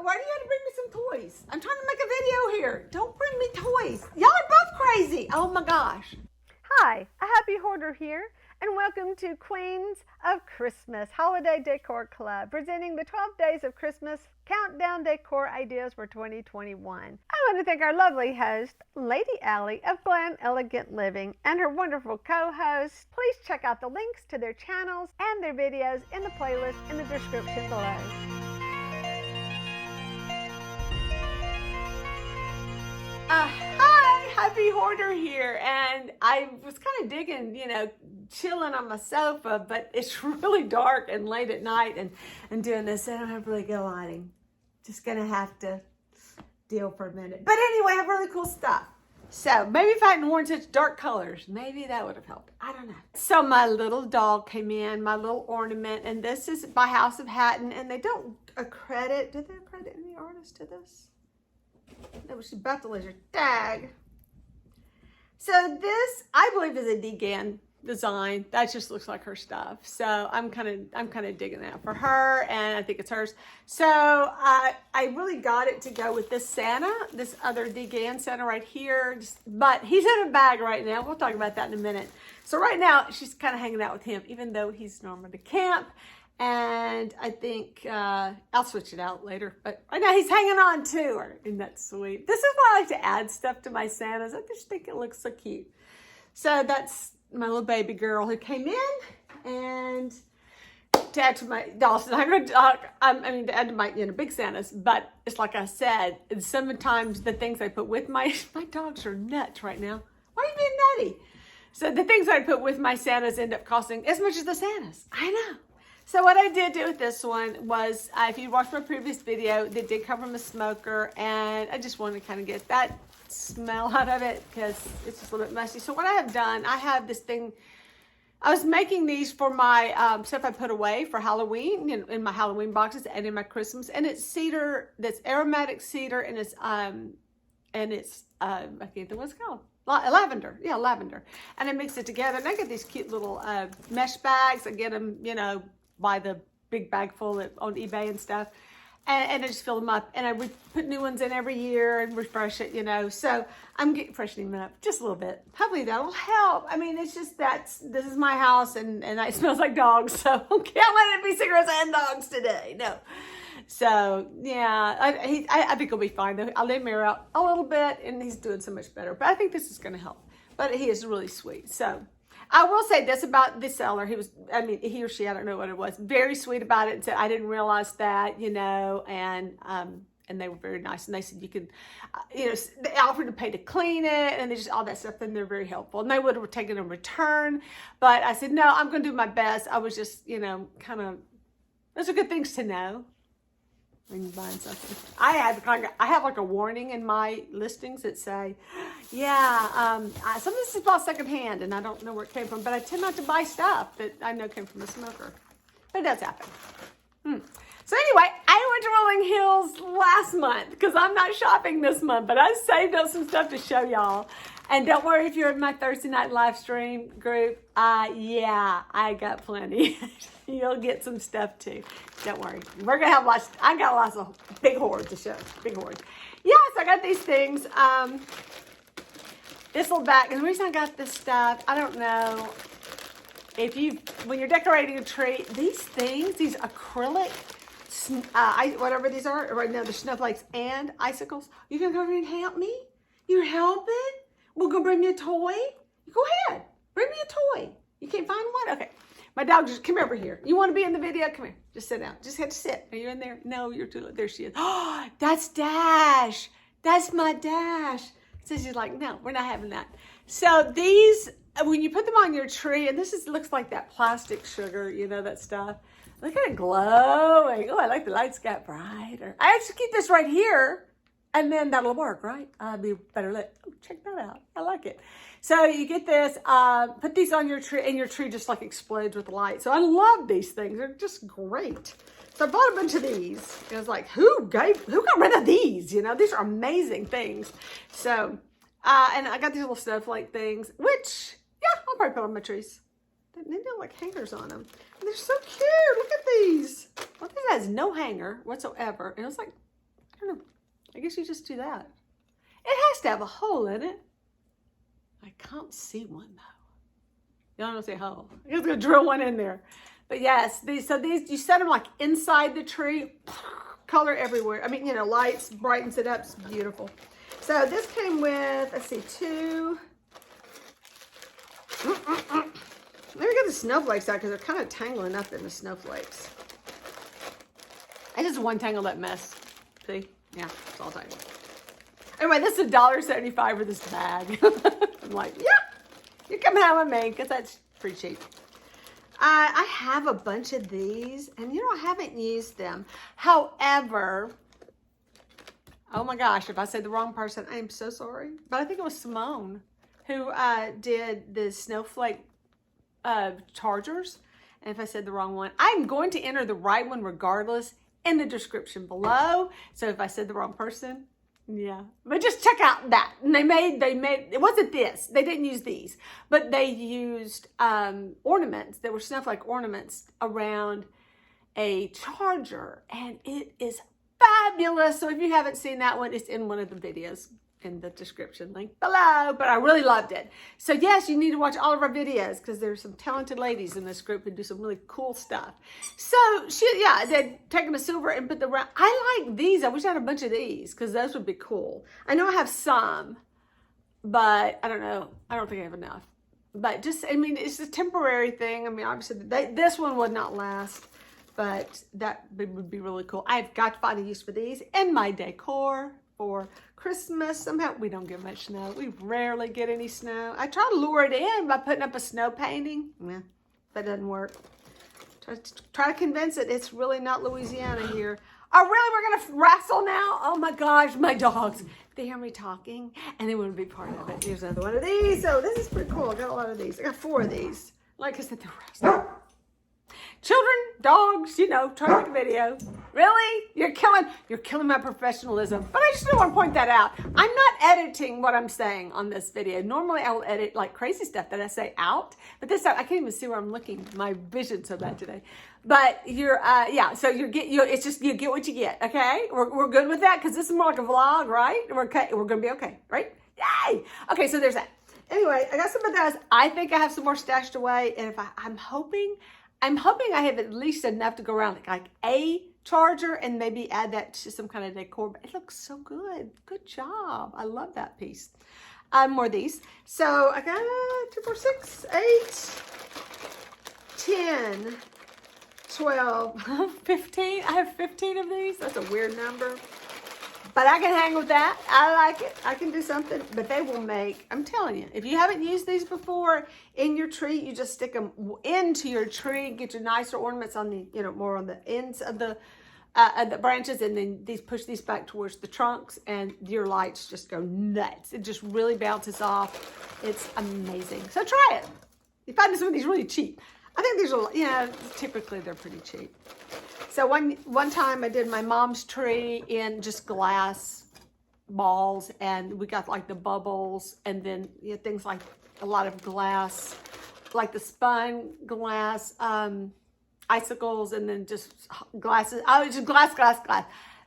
Why do you have to bring me some toys? I'm trying to make a video here. Don't bring me toys. Y'all are both crazy. Oh my gosh. Hi, a happy hoarder here, and welcome to Queens of Christmas Holiday Decor Club, presenting the 12 Days of Christmas Countdown Decor Ideas for 2021. I want to thank our lovely host, Lady Allie of Glam Elegant Living, and her wonderful co-host. Please check out the links to their channels and their videos in the playlist in the description below. Hi, happy hoarder here, and I was kind of digging, chilling on my sofa, but it's really dark and late at night, and doing this, I don't have really good lighting. Just gonna have to deal for a minute. But anyway, I have really cool stuff. So maybe if I hadn't worn such dark colors, maybe that would have helped. I don't know. So my little dog came in, my little ornament, and this is by House of Hatton, and they don't accredit, did they accredit any artist to this? That was about to lose her tag. So this, I believe, is a Decor design. That just looks like her stuff. So I'm kind of digging that for her, and I think it's hers. So I really got it to go with this Santa, this other Decor Santa right here. But he's in a bag right now. We'll talk about that in a minute. So right now she's kind of hanging out with him, even though he's normally to camp. And I think I'll switch it out later. But right now he's hanging on to her. Isn't that sweet? This is why I like to add stuff to my Santas. I just think it looks so cute. So that's my little baby girl who came in. And to add to my dolls, to add to my big Santas. But it's like I said, sometimes the things I put with my dogs are nuts right now. Why are you being nutty? So the things I put with my Santas end up costing as much as the Santas. I know. So what I did do with this one was, if you watched my previous video, they did come from a smoker, and I just wanted to kind of get that smell out of it because it's just a little bit musty. So what I have done, I have this thing, I was making these for my stuff I put away for Halloween, in my Halloween boxes and in my Christmas, and it's cedar, that's aromatic cedar, and it's I can't think what it's called. Lavender, yeah, lavender. And I mix it together, and I get these cute little mesh bags. I get them, buy the big bag full on eBay and stuff, and I just fill them up, and I put new ones in every year and refresh it, so I'm freshening them up just a little bit. Hopefully that'll help. I mean, it's just this is my house, and it smells like dogs, so can't let it be cigarettes and dogs today. No. So yeah, I think he'll be fine though. I'll let him air out a little bit, and he's doing so much better, but I think this is going to help. But he is really sweet. So I will say this about the seller. He or she, I don't know what it was, very sweet about it. And said, I didn't realize that, and they were very nice. And they said, you can, they offered to pay to clean it, and they just all that stuff. And they're very helpful. And they would have taken a return. But I said, no, I'm going to do my best. I was just, those are good things to know when you're buying something. I have like a warning in my listings that say, some of this is bought secondhand, and I don't know where it came from, but I tend not to buy stuff that I know came from a smoker. But it does happen. So anyway, I went to Rolling Hills last month because I'm not shopping this month, but I saved up some stuff to show y'all. And don't worry if you're in my Thursday night live stream group. I got plenty. You'll get some stuff too. Don't worry. We're going to have lots. I got lots of big hoards to show. Big hoards. Yes, I got these things. This little bag. And the reason I got this stuff, I don't know. When you're decorating a tree, these things, these acrylic, whatever these are, right now, the snowflakes and icicles, you going to go over and help me? You're helping? We're going to bring me a toy? Go ahead. Bring me a toy. You can't find one? Okay. My dog just, come over here. You want to be in the video? Come here. Just sit down. Just have to sit. Are you in there? No, you're too late. There she is. Oh, that's Dash. That's my Dash. So she's like, no, we're not having that. So these, when you put them on your tree, and looks like that plastic sugar, that stuff. Look at it glowing. Oh, I like the lights got brighter. I actually keep this right here, and then that'll work, right? I'll be better lit. Oh, check that out. I like it. So you get this, put these on your tree, and your tree just like explodes with light. So I love these things. They're just great. So I bought a bunch of these. It was like, who got rid of these? These are amazing things. So, and I got these little snowflake things, which, I'll probably put on my trees. They don't like hangers on them. And they're so cute. Look at these. Well, this has no hanger whatsoever. And it's like don't know. I guess you just do that. It has to have a hole in it. I can't see one though. Y'all don't see a hole. I'm just gonna drill one in there. But yes, these you set them like inside the tree, color everywhere. I mean, you know, lights, brightens it up, it's beautiful. So this came with, let's see, 2. Let me get the snowflakes out because they're kind of tangling up in the snowflakes. I just one tangled up mess. See? Yeah, it's all tangled. Anyway, this is $1.75 for this bag. I'm like, yeah, you come have with me because that's pretty cheap. I have a bunch of these, and you know, I haven't used them. However, oh my gosh, if I said the wrong person, I am so sorry. But I think it was Simone who did the snowflake chargers. And if I said the wrong one, I'm going to enter the right one regardless in the description below. So if I said the wrong person, yeah, but just check out that. And they made, it wasn't this, they didn't use these, but they used ornaments. There were snowflake ornaments around a charger, and it is fabulous. So if you haven't seen that one, it's in one of the videos in the description link below, but I really loved it. So yes, you need to watch all of our videos because there's some talented ladies in this group who do some really cool stuff. So they'd taken the silver and put the round. I like these. I wish I had a bunch of these because those would be cool. I know I have some, but I don't know. I don't think I have enough. But just, I mean, it's a temporary thing. I mean, obviously this one would not last, but that would be really cool. I've got to find a use for these in my decor for Christmas. Somehow we don't get much snow. We rarely get any snow. I try to lure it in by putting up a snow painting. Yeah, that doesn't work. Try to convince it it's really not Louisiana here. Oh, really? We're going to wrestle now? Oh my gosh, my dogs. They hear me talking and they want to be part of it. Here's another one of these. So this is pretty cool. I got a lot of these. I got 4 of these. Like I said, they're wrestling. Children, dogs, you know, try to make a video. Really? You're killing my professionalism. But I just don't want to point that out. I'm not editing what I'm saying on this video. Normally I will edit like crazy stuff that I say out. But this time I can't even see where I'm looking. My vision's so bad today. But so you get what you get, okay? We're good with that because this is more like a vlog, right? We're gonna be okay, right? Yay! Okay, so there's that. Anyway, I got some of those. I think I have some more stashed away, and if I'm hoping I have at least enough to go around like a charger and maybe add that to some kind of decor. But it looks so good. Good job. I love that piece. More of these. So I got 2, 4, 6, 8, 10, 12, 15. I have 15 of these. That's a weird number. But I can hang with that. I like it. I can do something. But they will make, I'm telling you, if you haven't used these before in your tree, you just stick them into your tree, get your nicer ornaments on the, you know, more on the ends of the branches, and then push these back towards the trunks, and your lights just go nuts. It just really bounces off. It's amazing. So try it. You find some of these really cheap. I think these are, typically they're pretty cheap. So one time I did my mom's tree in just glass balls, and we got like the bubbles, and then things like a lot of glass, like the spun glass icicles, and then just glasses. Oh, just glass.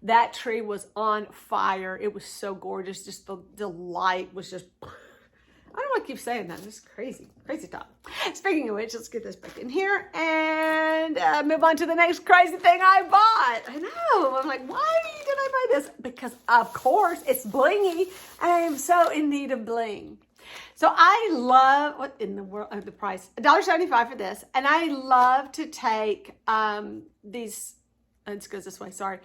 That tree was on fire. It was so gorgeous. Just the light was just, I don't want to keep saying that. This is crazy talk. Speaking of which, let's get this back in here and move on to the next crazy thing I bought. I know. I'm like, why did I buy this? Because, of course, it's blingy, and I am so in need of bling. So I love, what in the world, the price? $1.75 for this. And I love to take these, it goes this way, sorry.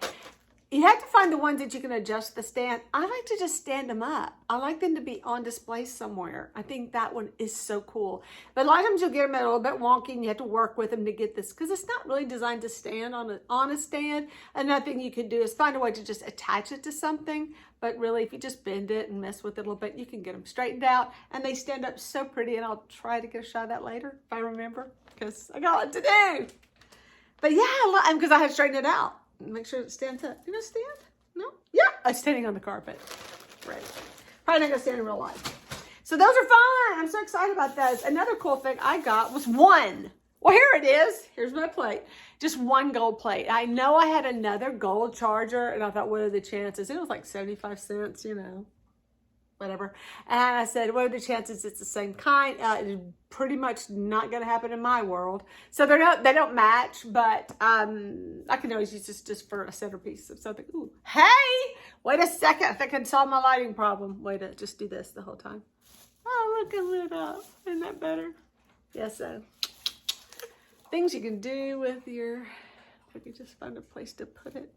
You have to find the ones that you can adjust the stand. I like to just stand them up. I like them to be on display somewhere. I think that one is so cool. But a lot of times you'll get them a little bit wonky, and you have to work with them to get this, because it's not really designed to stand on a stand. Another thing you can do is find a way to just attach it to something. But really, if you just bend it and mess with it a little bit, you can get them straightened out, and they stand up so pretty. And I'll try to get a shot of that later if I remember, because I got a lot to do. But yeah, because I had to straighten it out. Make sure it stands up. You gonna stand? No? Yeah, I'm standing on the carpet. Right. Probably not gonna stand in real life. So those are fun. I'm so excited about those. Another cool thing I got was one. Well, here it is. Here's my plate. Just one gold plate. I know I had another gold charger, and I thought, what are the chances? It was like 75 cents, you know, whatever. And I said, what are the chances it's the same kind? It's pretty much not going to happen in my world. So they don't match, but I can always use this just for a centerpiece of something. Ooh, hey, wait a second. I think I solved my lighting problem. Wait a just do this the whole time. Oh, look, it lit up. Isn't that better? Yes, so. Things you can do with your, if we could just find a place to put it.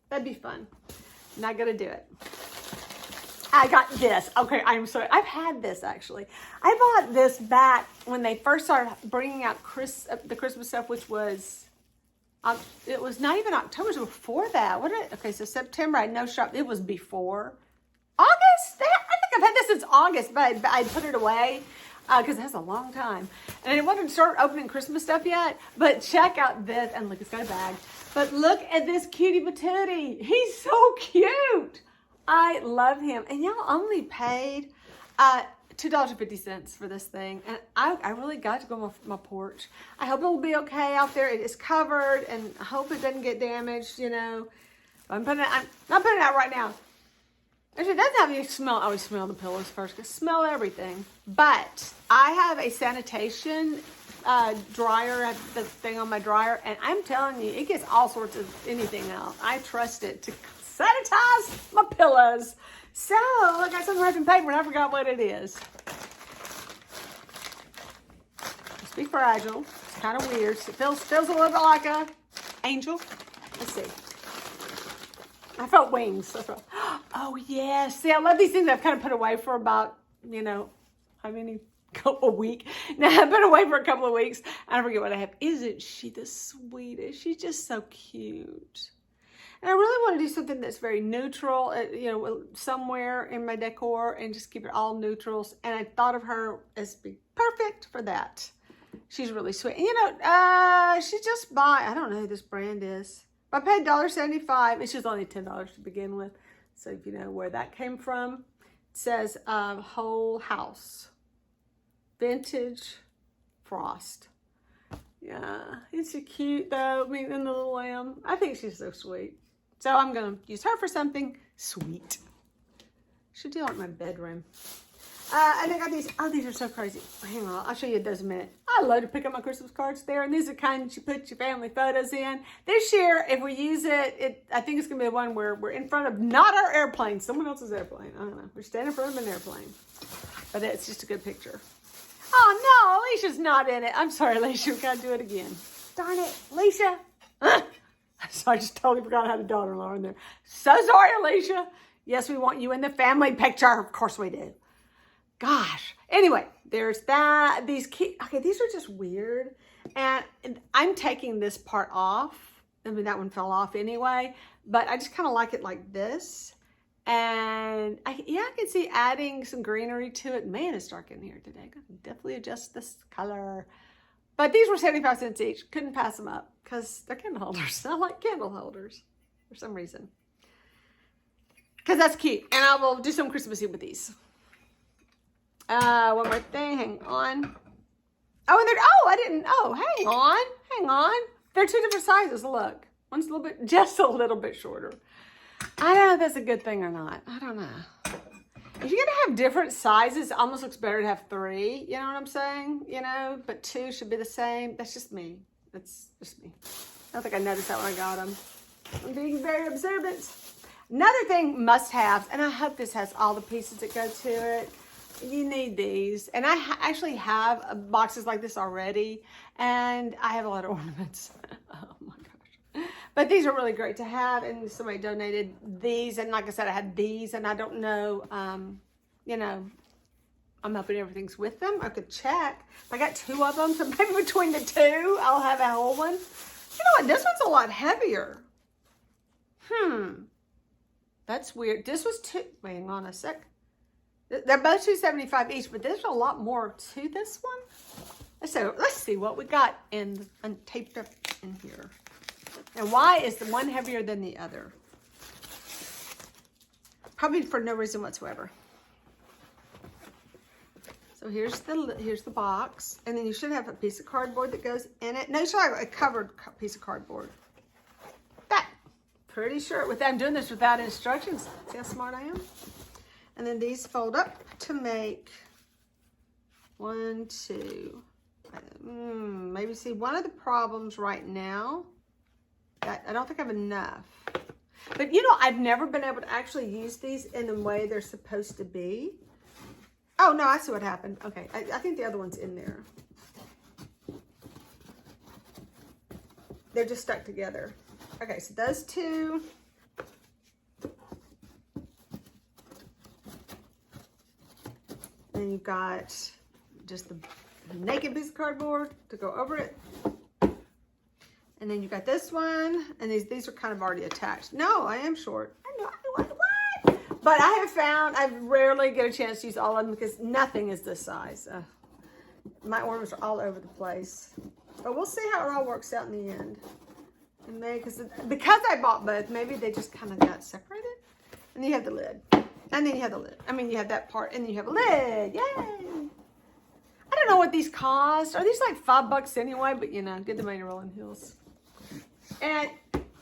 That'd be fun. Not gonna do it. I got this. Okay, I'm sorry. I've had this actually. I bought this back when they first started bringing out the Christmas stuff, which was, it was not even October, it was before that. Okay, so September, I had no shop. It was before August. I think I've had this since August, but I put it away. Because it has a long time. And it wasn't start opening Christmas stuff yet. But check out this. And look, it's got a bag. But look at this cutie patootie. He's so cute. I love him. And y'all only paid $2.50 for this thing. And I really got to go on my porch. I hope it will be okay out there. It is covered. And I hope it doesn't get damaged, you know. I'm not putting it out right now. Actually, that's how you smell. I always smell the pillows first. Because smell everything. But I have a sanitation dryer. I have the thing on my dryer. And I'm telling you, it gets all sorts of anything out. I trust it to sanitize my pillows. So, I got some wrapping paper and I forgot what it is. Must be fragile. It's kind of weird. It feels a little bit like a angel. Let's see. I felt wings. Oh, yes. See, I love these things I've kind of put away for about, you know, a week. Now, I've been away for a couple of weeks. I forget what I have. Isn't she the sweetest? She's just so cute. And I really want to do something that's very neutral, you know, somewhere in my decor and just keep it all neutrals. And I thought of her as being perfect for that. She's really sweet. And, you know, she just bought, I don't know who this brand is. I paid $1.75. It's just only $10 to begin with. So if you know where that came from, it says Whole House. Vintage Frost. Yeah, it's so cute though. I mean, and the little lamb. I think she's so sweet. So I'm going to use her for something sweet. Should do like my bedroom. And I got these. Oh, these are so crazy. Hang on. I'll show you those in a minute. I love to pick up my Christmas cards there. And these are kind you put your family photos in. This year, if we use it, I think it's going to be the one where we're in front of not our airplane, someone else's airplane. I don't know. We're standing in front of an airplane. But it's just a good picture. Oh, no. Alicia's not in it. I'm sorry, Alicia. We got to do it again. Darn it. Alicia. So I just totally forgot I had a daughter-in-law in there. So sorry, Alicia. Yes, we want you in the family picture. Of course we do. Gosh. Anyway, there's that. These are just weird. And I'm taking this part off. I mean, that one fell off anyway. But I just kind of like it like this. And I can see adding some greenery to it. Man, it's dark in here today. I gotta definitely adjust this color. But these were 75 cents each. Couldn't pass them up because they're candle holders. I like candle holders for some reason. Because that's cute. And I will do some Christmassy with these. One more thing. Hang on. Hang on. They're two different sizes. Look. One's just a little bit shorter. I don't know if that's a good thing or not. I don't know. If you're going to have different sizes, it almost looks better to have three. You know what I'm saying? You know, but two should be the same. That's just me. That's just me. I don't think I noticed that when I got them. I'm being very observant. Another thing, must-haves, and I hope this has all the pieces that go to it. You need these. And I actually have boxes like this already, and I have a lot of ornaments. Oh, my gosh. But these are really great to have, and somebody donated these, and like I said, I had these, and I don't know, you know, I'm hoping everything's with them. I could check. I got two of them, so maybe between the two, I'll have a whole one. You know what? This one's a lot heavier. That's weird. This was wait, hang on a sec. They're both $2.75 each, but there's a lot more to this one. So let's see what we got taped up in here. And why is the one heavier than the other? Probably for no reason whatsoever. So here's the box, and then you should have a piece of cardboard that goes in it. No, you should have a covered piece of cardboard. That, pretty sure. I'm doing this without instructions. See how smart I am? And then these fold up to make 1, 2. Maybe see one of the problems right now. I don't think I have enough. But you know, I've never been able to actually use these in the way they're supposed to be. Oh, no, I see what happened. Okay, I think the other one's in there. They're just stuck together. Okay, so those two. And you've got just the naked piece of cardboard to go over it. And then you got this one, and these are kind of already attached. No, I am short. I know, what? But I have found I rarely get a chance to use all of them because nothing is this size. My ornaments are all over the place. But we'll see how it all works out in the end. And maybe, because I bought both, maybe they just kind of got separated. And then you have the lid. And then you have the lid. I mean, you have that part, and then you have a lid. Yay! I don't know what these cost. Are these like $5 anyway? But you know, get the money rolling hills.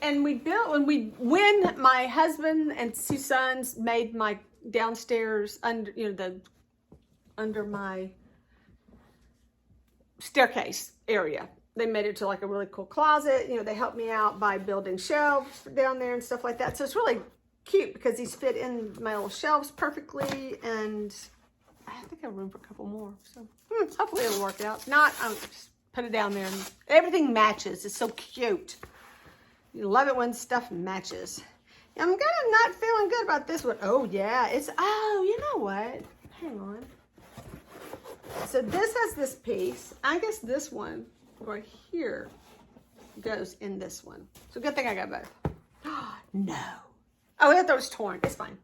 And we built when my husband and 2 sons made my downstairs under my staircase area. They made it to like a really cool closet. You know, they helped me out by building shelves down there and stuff like that. So it's really cute because these fit in my little shelves perfectly, and I think I have room for a couple more. So hopefully it'll work out. If not, I'll just put it down there, and everything matches. It's so cute. You love it when stuff matches. I'm kind of not feeling good about this one. Oh yeah, you know what? Hang on. So this has this piece. I guess this one right here goes in this one. So good thing I got both. No. Oh, I thought it was torn. It's fine.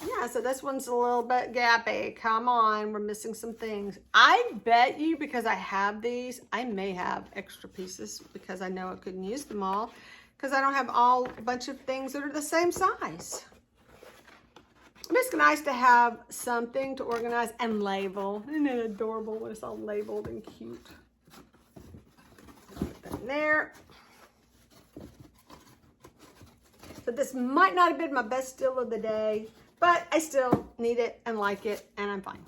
Yeah, so this one's a little bit gappy. Come on, we're missing some things. I bet you, because I have these, I may have extra pieces because I know I couldn't use them all because I don't have a bunch of things that are the same size. It's nice to have something to organize and label. Isn't it adorable when it's all labeled and cute? Put that in there. So this might not have been my best steal of the day, but I still need it and like it, and I'm fine.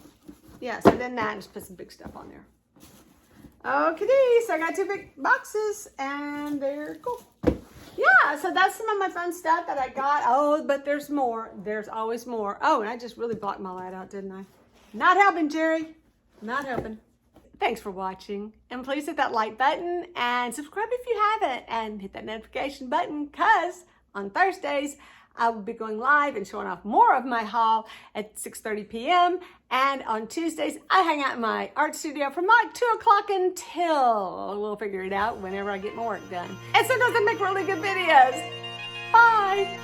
Yeah, so then that, just put some big stuff on there. Okay, so I got 2 big boxes, and they're cool. Yeah, so that's some of my fun stuff that I got. Oh, but there's more. There's always more. Oh, and I just really blocked my light out, didn't I? Not helping, Jerry. Not helping. Thanks for watching, and please hit that like button and subscribe if you haven't, and hit that notification button, because on Thursdays, I will be going live and showing off more of my haul at 6:30 p.m. And on Tuesdays, I hang out in my art studio from like 2 o'clock until we'll figure it out whenever I get my work done. And sometimes I make really good videos. Bye.